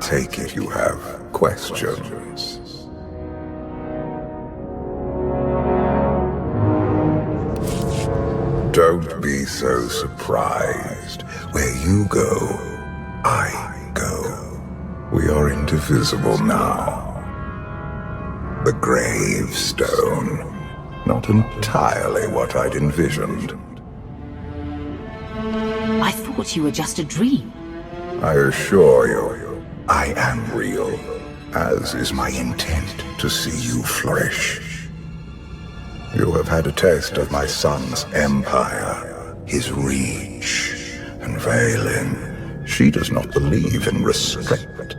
take it you have questions. Don't be so surprised. Where you go, I go. We are indivisible now. The gravestone. Not entirely what I'd envisioned. I thought you were just a dream. I assure you, I am real, as is my intent to see you flourish. You have had a taste of my son's empire, his reach, and Vaylin. She does not believe in restraint.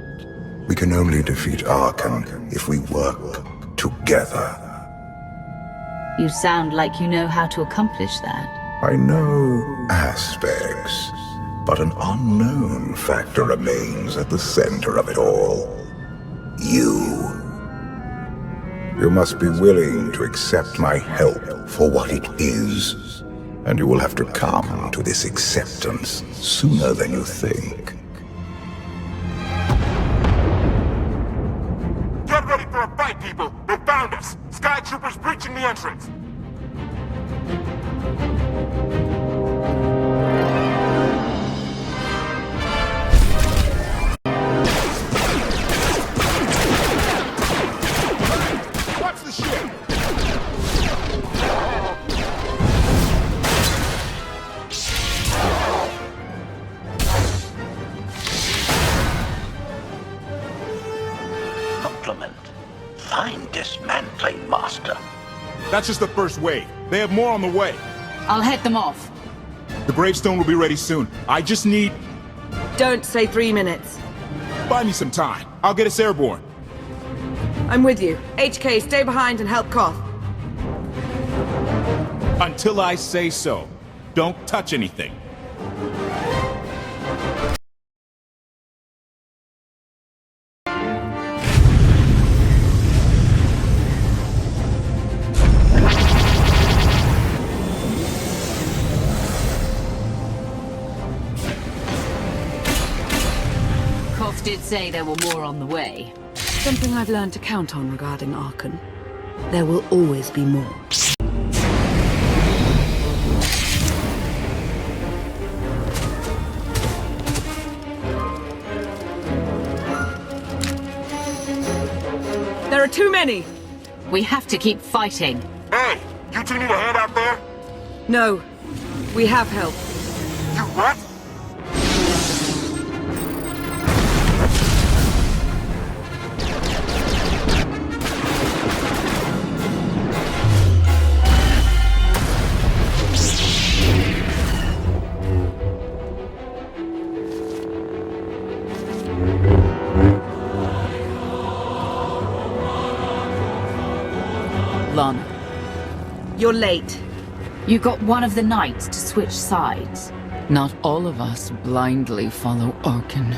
We can only defeat Arkan if we work together. You sound like you know how to accomplish that. I know aspects, but an unknown factor remains at the center of it all. You. You must be willing to accept my help for what it is, and you will have to come to this acceptance sooner than you think. Get ready for a fight, people! They found us! Sky Troopers breaching the entrance! Watch the ship! Compliment. Fine dismantling, Master. That's just the first wave. They have more on the way. I'll head them off. The gravestone will be ready soon. I just need... Don't say 3 minutes. Buy me some time. I'll get us airborne. I'm with you. HK, stay behind and help Koth. Until I say so. Don't touch anything. Koth did say there were more on the way. Something I've learned to count on regarding Arkan. There will always be more. There are too many! We have to keep fighting. Hey! You two need a hand out there? No. We have help. You what? Lon, You're late. you got one of the knights to switch sides. Not all of us blindly follow Arkan.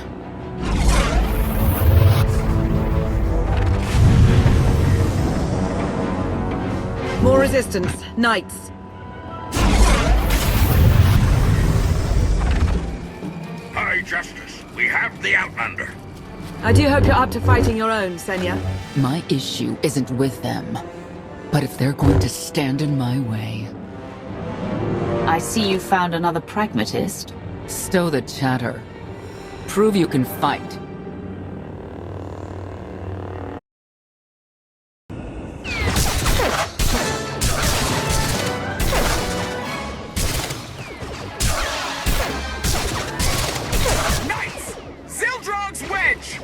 More resistance. Knights. High Justice, we have the Outlander. I do hope you're up to fighting your own, Senya. My issue isn't with them. But if they're going to stand in my way... I see you found another pragmatist. Stow the chatter. Prove you can fight. Nice! Zildrog's wedge!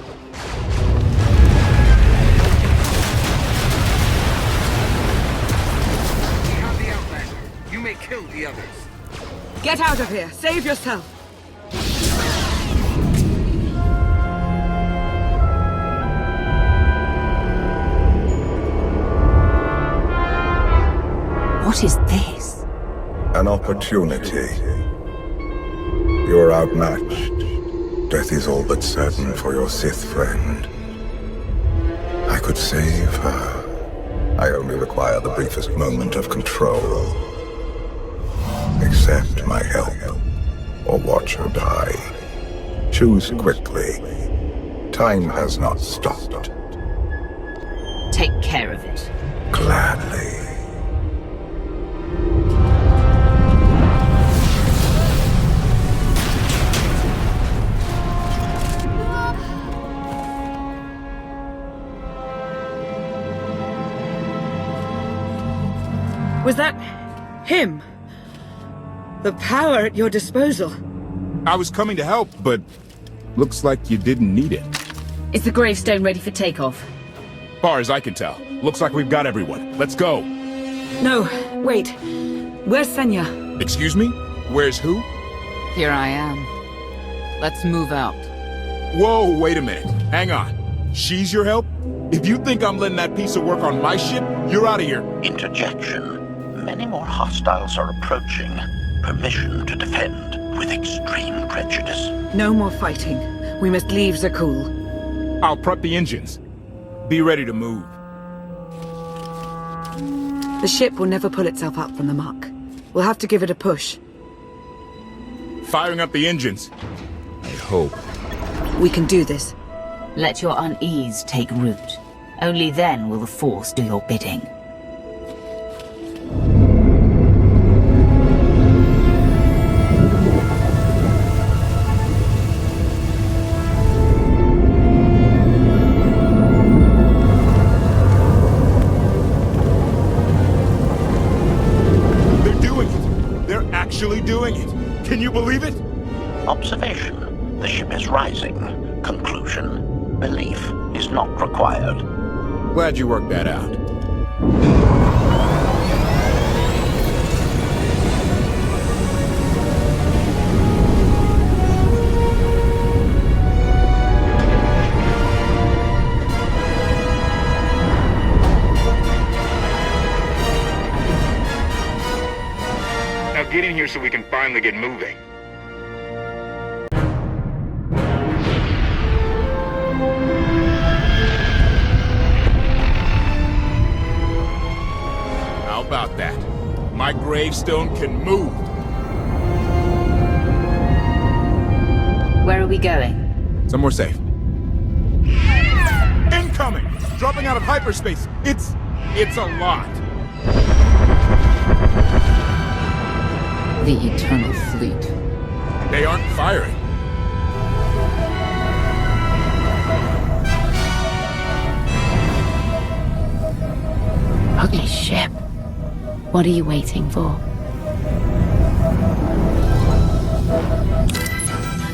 We have the Outlander. You may kill the others. Get out of here. Save yourself. What is this? An opportunity. You're outmatched. Death is all but certain for your Sith friend. I could save her. I only require the briefest moment of control. Accept my help, or watch her die. Choose quickly. Time has not stopped. Take care of it. Gladly. Was that him? The power at your disposal. I was coming to help, but looks like you didn't need it. Is the gravestone ready for takeoff? Far as I can tell, looks like we've got everyone. Let's go. No, wait. Where's Senya? Excuse me? Where's who? Here I am. Let's move out. Whoa, wait a minute. Hang on. She's your help? If you think I'm letting that piece of work on my ship, you're out of here. Interjection. Many more hostiles are approaching. Permission to defend with extreme prejudice. No more fighting. We must leave Zakul. I'll prep the engines. Be ready to move. The ship will never pull itself up from the muck. We'll have to give it a push. Firing up the engines. I hope. We can do this. Let your unease take root. Only then will the Force do your bidding. They're doing it. They're actually doing it. Can you believe it? Observation. The ship is rising. Conclusion. Belief is not required. Glad you worked that out. Now get in here so we can finally get moving. How about that? My gravestone can move. Where are we going? Somewhere safe. Incoming! Dropping out of hyperspace. It's a lot. The Eternal Fleet. They aren't firing. Ugly ship. What are you waiting for?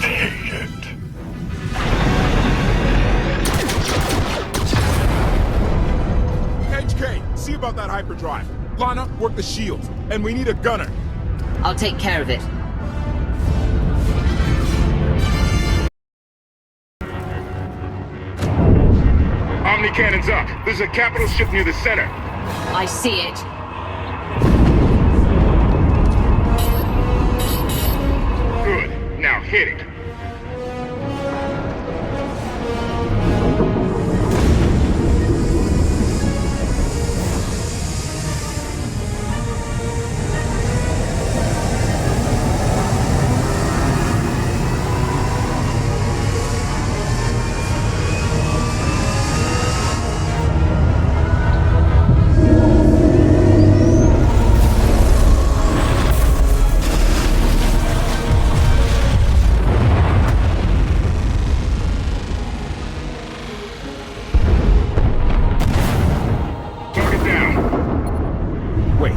Take it. HK, see about that hyperdrive. Lana, work the shields. And we need a gunner. I'll take care of it. Omni cannons up. There's a capital ship near the center. I see it. Good. Now hit it. Wait,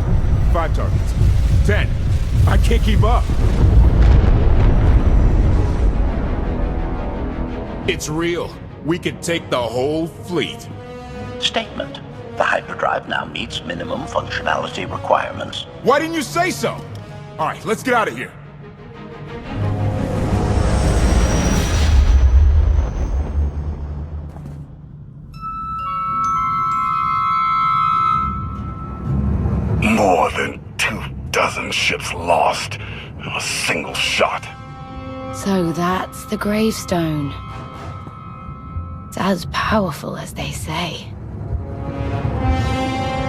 5 targets. 10. I can't keep up. It's real. We could take the whole fleet. Statement. The hyperdrive now meets minimum functionality requirements. Why didn't you say so? All right, let's get out of here. More than 24 ships lost in a single shot. So that's the gravestone. It's as powerful as they say.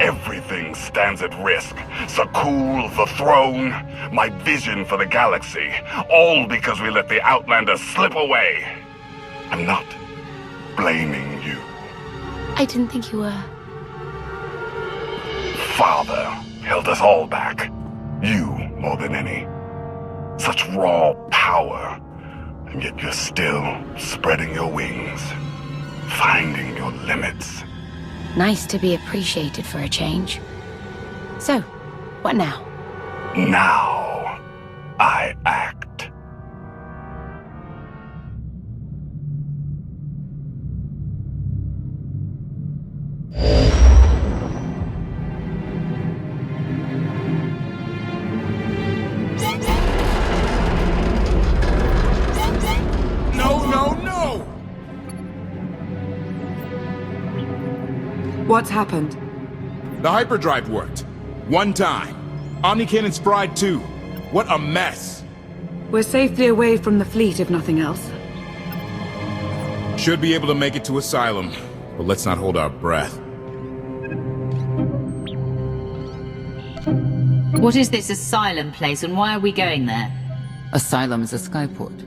Everything stands at risk. Zakul, the throne, my vision for the galaxy. All because we let the Outlanders slip away. I'm not blaming you. I didn't think you were. Father held us all back. You more than any. Such raw power, and yet you're still spreading your wings, finding your limits. Nice to be appreciated for a change. So, what now? Now, I act. What's happened? The hyperdrive worked. One time. Omnicannon's fried too. What a mess. We're safely away from the fleet, if nothing else. Should be able to make it to Asylum, but let's not hold our breath. What is this asylum place and why are we going there? Asylum is a skyport.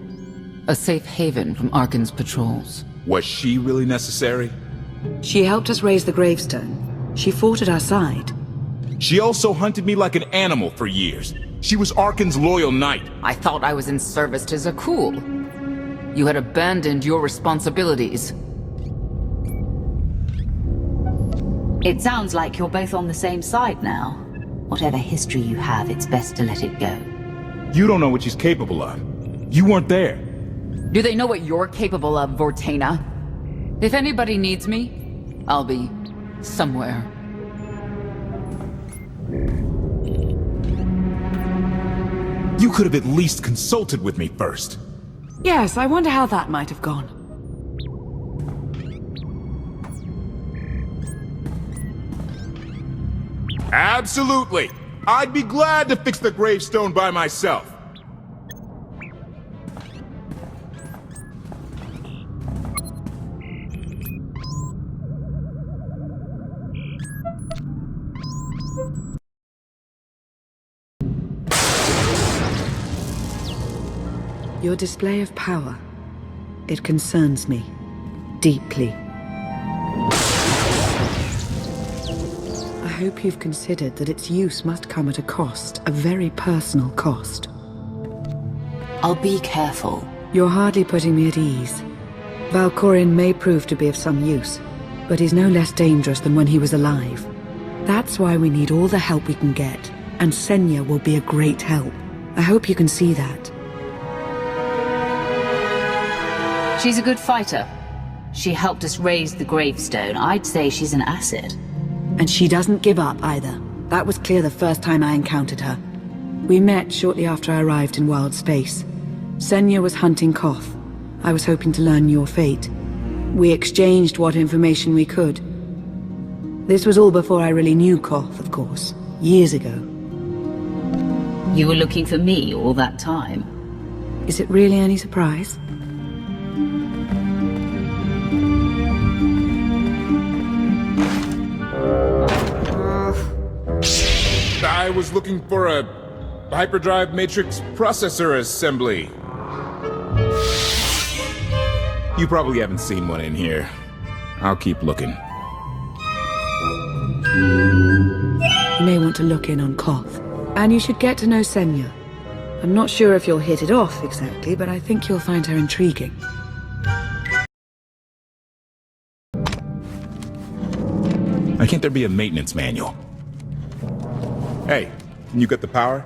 A safe haven from Arkan's patrols. Was she really necessary? She helped us raise the gravestone. She fought at our side. She also hunted me like an animal for years. She was Arkan's loyal knight. I thought I was in service to Zakul. You had abandoned your responsibilities. It sounds like you're both on the same side now. Whatever history you have, it's best to let it go. You don't know what she's capable of. You weren't there. Do they know what you're capable of, Vortena? If anybody needs me, I'll be somewhere. You could have at least consulted with me first. Yes, I wonder how that might have gone. Absolutely. I'd be glad to fix the gravestone by myself. Your display of power, it concerns me deeply. I hope you've considered that its use must come at a cost, a very personal cost. I'll be careful. You're hardly putting me at ease. Valkorion may prove to be of some use, but he's no less dangerous than when he was alive. That's why we need all the help we can get, and Senya will be a great help. I hope you can see that. She's a good fighter. She helped us raise the gravestone. I'd say she's an asset. And she doesn't give up either. That was clear the first time I encountered her. We met shortly after I arrived in wild space. Senya was hunting Koth. I was hoping to learn your fate. We exchanged what information we could. This was all before I really knew Koth, of course. Years ago. You were looking for me all that time. Is it really any surprise? I was looking for a hyperdrive matrix processor assembly. You probably haven't seen one in here. I'll keep looking. You may want to look in on Koth. And you should get to know Senya. I'm not sure if you'll hit it off exactly, but I think you'll find her intriguing. Why can't there be a maintenance manual? Hey, can you get the power?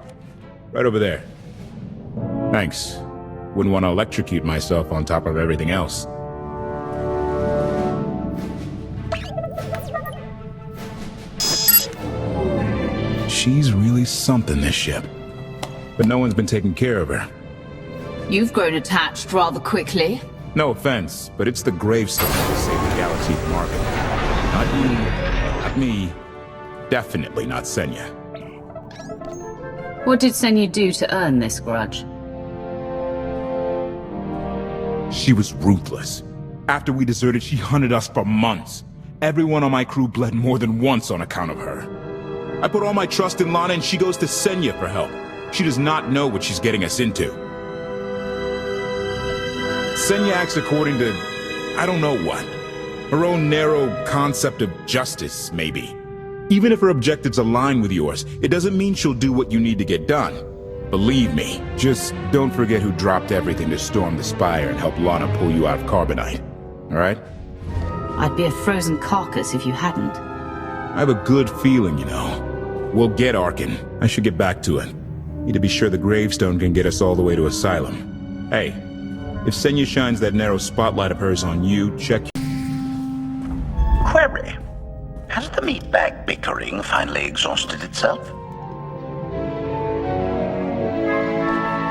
Right over there. Thanks. Wouldn't want to electrocute myself on top of everything else. She's really something, this ship. But no one's been taking care of her. You've grown attached rather quickly. No offense, but it's the gravestone that saved the galaxy from Arkan. Not me. Definitely not Senya. What did Senya do to earn this grudge? She was ruthless. After we deserted, she hunted us for months. Everyone on my crew bled more than once on account of her. I put all my trust in Lana and she goes to Senya for help. She does not know what she's getting us into. Senya acts according to I don't know what. Her own narrow concept of justice, maybe. Even if her objectives align with yours, it doesn't mean she'll do what you need to get done. Believe me, just don't forget who dropped everything to storm the spire and help Lana pull you out of Carbonite. Alright? I'd be a frozen carcass if you hadn't. I have a good feeling, you know. We'll get Arkin. I should get back to it. Need to be sure the gravestone can get us all the way to Asylum. Hey, if Senya shines that narrow spotlight of hers on you, check... Query. Has the meatbag bickering finally exhausted itself?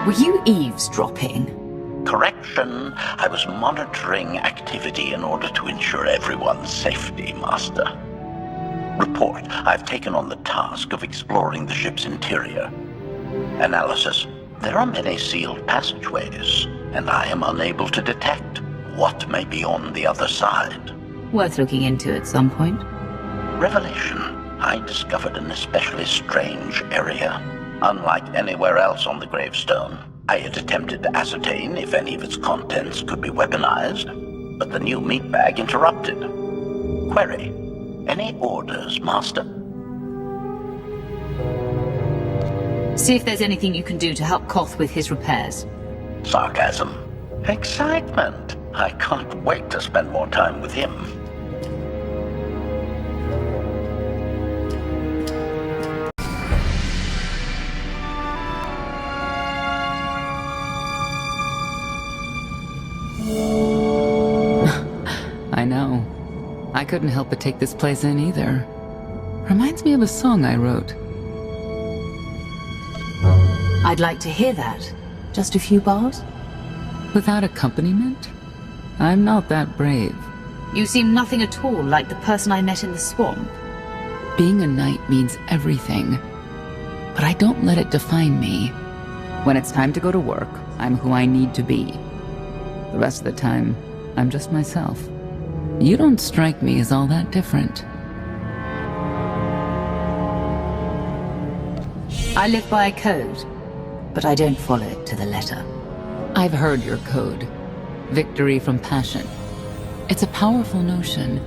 Were you eavesdropping? Correction. I was monitoring activity in order to ensure everyone's safety, Master. Report. I've taken on the task of exploring the ship's interior. Analysis. There are many sealed passageways, and I am unable to detect what may be on the other side. Worth looking into at some point. Revelation. I discovered an especially strange area. Unlike anywhere else on the gravestone, I had attempted to ascertain if any of its contents could be weaponized, but the new meatbag interrupted. Query. Any orders, Master? See if there's anything you can do to help Koth with his repairs. Sarcasm. Excitement. I can't wait to spend more time with him. I know. I couldn't help but take this place in either. Reminds me of a song I wrote. I'd like to hear that. Just a few bars? Without accompaniment? I'm not that brave. You seem nothing at all like the person I met in the swamp. Being a knight means everything, but I don't let it define me. When it's time to go to work, I'm who I need to be. The rest of the time, I'm just myself. You don't strike me as all that different. I live by a code, but I don't follow it to the letter. I've heard your code. Victory from passion. It's a powerful notion.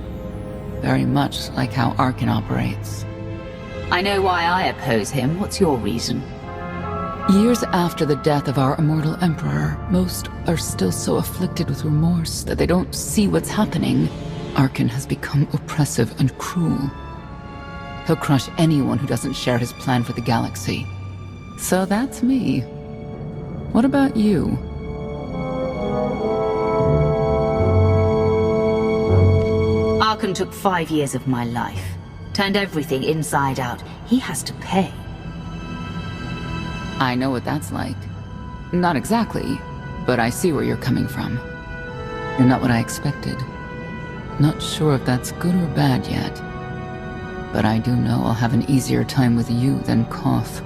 Very much like how Arkin operates. I know why I oppose him. What's your reason? Years after the death of our immortal emperor, most are still so afflicted with remorse that they don't see what's happening. Arkin has become oppressive and cruel. He'll crush anyone who doesn't share his plan for the galaxy. So that's me. What about you? Arkin took 5 years of my life. Turned everything inside out. He has to pay. I know what that's like. Not exactly, but I see where you're coming from. You're not what I expected. Not sure if that's good or bad yet. But I do know I'll have an easier time with you than Koth.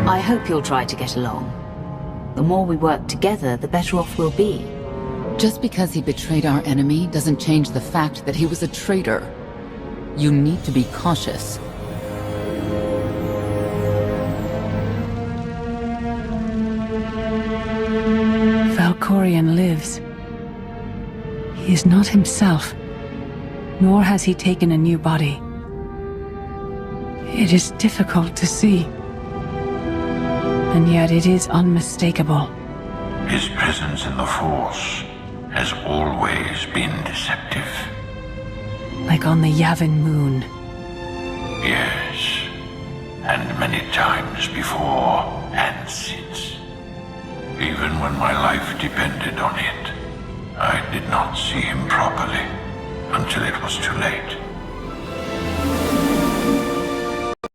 I hope you'll try to get along. The more we work together, the better off we'll be. Just because he betrayed our enemy doesn't change the fact that he was a traitor. You need to be cautious. Valkorion lives. He is not himself, nor has he taken a new body. It is difficult to see, and yet it is unmistakable. His presence in the Force has always been deceptive. Like on the Yavin moon. Yes, and many times before and since. Even when my life depended on it, I did not see him properly until it was too late.